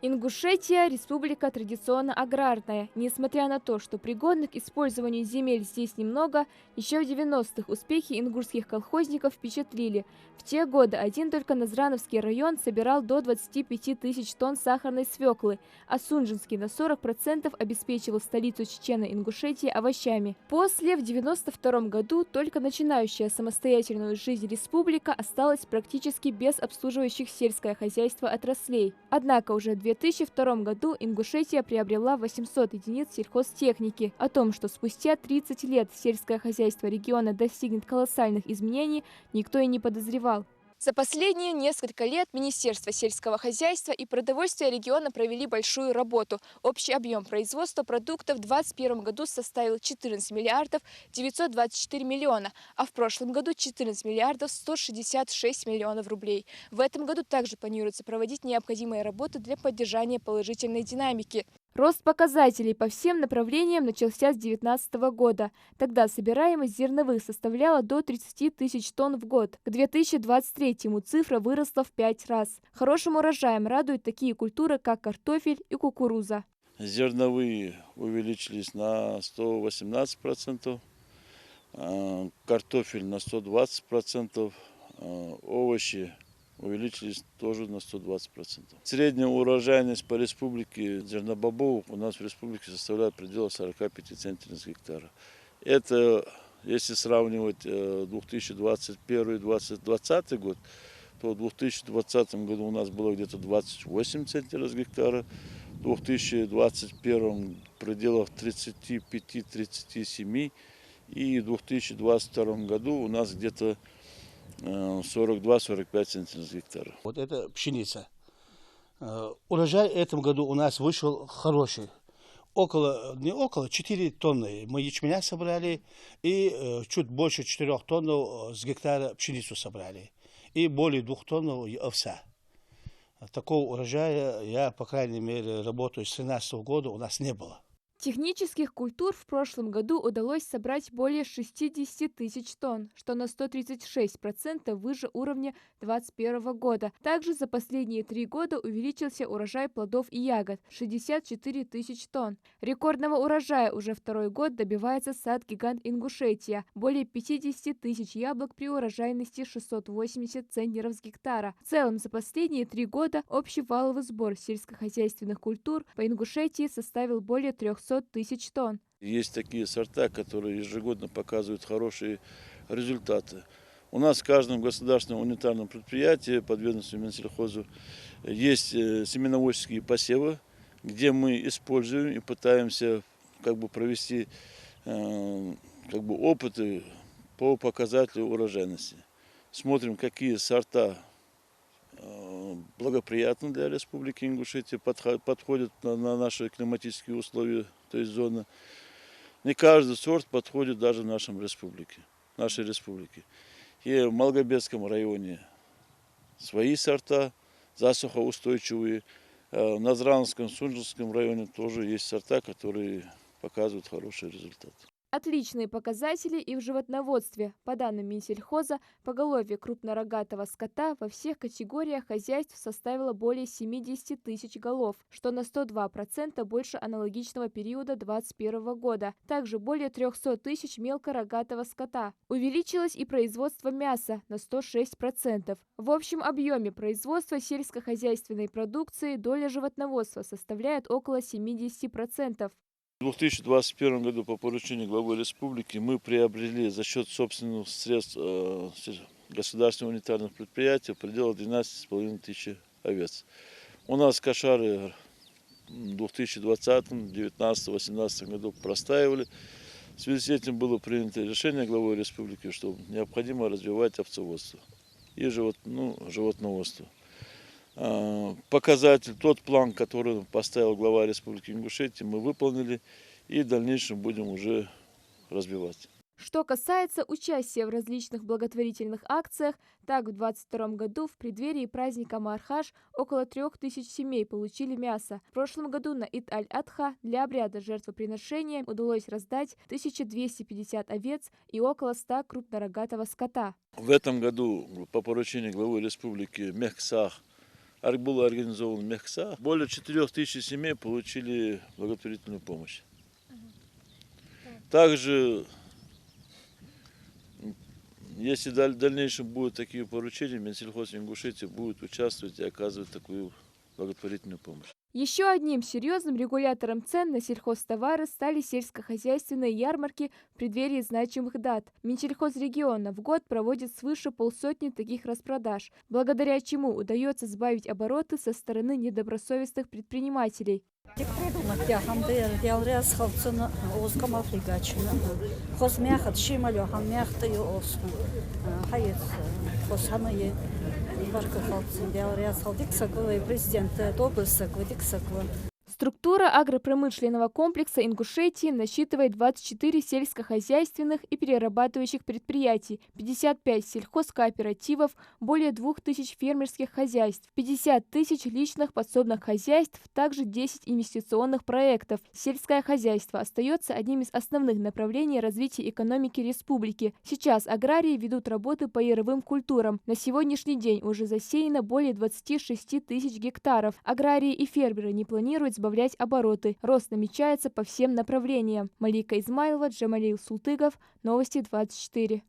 Ингушетия – республика традиционно аграрная. Несмотря на то, что пригодных к использованию земель здесь немного, еще в 90-х успехи ингушских колхозников впечатлили. В те годы один только Назрановский район собирал до 25 тысяч тонн сахарной свеклы, а Сунжинский на 40% обеспечивал столицу Чечено-Ингушетии овощами. После, в 92 году, только начинающая самостоятельную жизнь республика осталась практически без обслуживающих сельское хозяйство отраслей. Однако уже в 2002 году Ингушетия приобрела 800 единиц сельхозтехники. О том, что спустя 30 лет сельское хозяйство региона достигнет колоссальных изменений, никто и не подозревал. За последние несколько лет Министерство сельского хозяйства и продовольствия региона провели большую работу. Общий объем производства продуктов в 2021 году составил 14 миллиардов 924 миллиона, а в прошлом году 14 миллиардов 166 миллионов рублей. В этом году также планируется проводить необходимые работы для поддержания положительной динамики. Рост показателей по всем направлениям начался с 2019 года. Тогда собираемость зерновых составляла до 30 тысяч тонн в год. К 2023-му цифра выросла в 5 раз. Хорошим урожаем радуют такие культуры, как картофель и кукуруза. Зерновые увеличились на 118%, картофель на 120%, овощи увеличились тоже на 120%. Средняя урожайность по республике зернобобовых у нас в республике составляет в пределах 45 центнеров с гектара. Это, если сравнивать 2021-2020 год, то в 2020 году у нас было где-то 28 центнеров с гектара, в 2021 в пределах 35-37, и в 2022 году у нас где-то 42-45 центнеров с гектара. Вот это пшеница. Урожай в этом году у нас вышел хороший. Не около 4 тонны мы ячменя собрали и чуть больше 4 тонн с гектара пшеницу собрали. И более 2 тонн овса. Такого урожая я, по крайней мере, работаю с 2013 года, у нас не было. Технических культур в прошлом году удалось собрать более 60 тысяч тонн, что на 136% выше уровня 2021 года. Также за последние 3 года увеличился урожай плодов и ягод – 64 тысяч тонн. Рекордного урожая уже второй год добивается сад-гигант Ингушетия – более 50 тысяч яблок при урожайности 680 центнеров с гектара. В целом за последние 3 года общий валовый сбор сельскохозяйственных культур по Ингушетии составил более 300 тысяч тонн. Есть такие сорта, которые ежегодно показывают хорошие результаты. У нас в каждом государственном унитарном предприятии под ведомством Минсельхоза есть семеноводческие посевы, где мы используем и пытаемся провести опыты по показателю урожайности. Смотрим, какие сорта благоприятны для Республики Ингушетия, подходят на наши климатические условия, то есть зоны. Не каждый сорт подходит даже нашей республике. И в Малгобекском районе свои сорта, засухоустойчивые. В Назрановском, Сунжинском районе тоже есть сорта, которые показывают хороший результат. Отличные показатели и в животноводстве. По данным Минсельхоза, поголовье крупнорогатого скота во всех категориях хозяйств составило более 70 тысяч голов, что на 102% больше аналогичного периода 2021 года. Также более 300 тысяч мелкорогатого скота. Увеличилось и производство мяса на 106%. В общем объеме производства сельскохозяйственной продукции доля животноводства составляет около 70%. В 2021 году по поручению главы республики мы приобрели за счет собственных средств государственных унитарных предприятий в пределах 12,5 тысяч овец. У нас кошары в 2020, 2019, 2018 году простаивали. В связи с этим было принято решение главой республики, что необходимо развивать овцеводство и животноводство. Показатель, тот план, который поставил глава Республики Ингушетия, мы выполнили и в дальнейшем будем уже развивать. Что касается участия в различных благотворительных акциях, так в 2022 году в преддверии праздника Маархаш около 3000 семей получили мясо. В прошлом году на Ид-аль-Адха для обряда жертвоприношения удалось раздать 1250 овец и около 100 крупнорогатого скота. В этом году по поручению главы республики Мехксах Было организовано мехса. Более 4000 семей получили благотворительную помощь. Также, если в дальнейшем будут такие поручения, Минсельхоз Ингушетии будет участвовать и оказывать такую благотворительную помощь. Еще одним серьезным регулятором цен на сельхозтовары стали сельскохозяйственные ярмарки в преддверии значимых дат. Минсельхозрегиона в год проводит свыше полсотни таких распродаж, благодаря чему удается сбавить обороты со стороны недобросовестных предпринимателей. Структура агропромышленного комплекса Ингушетии насчитывает 24 сельскохозяйственных и перерабатывающих предприятий, 55 сельхозкооперативов, более 2000 фермерских хозяйств, 50 тысяч личных подсобных хозяйств, также 10 инвестиционных проектов. Сельское хозяйство остается одним из основных направлений развития экономики республики. Сейчас аграрии ведут работы по яровым культурам. На сегодняшний день уже засеяно более 26 тысяч гектаров. Аграрии и фермеры не планируют сбавлять обороты. Рост намечается по всем направлениям. Малика Измайлова, Джамалил Султыгов. Новости 24.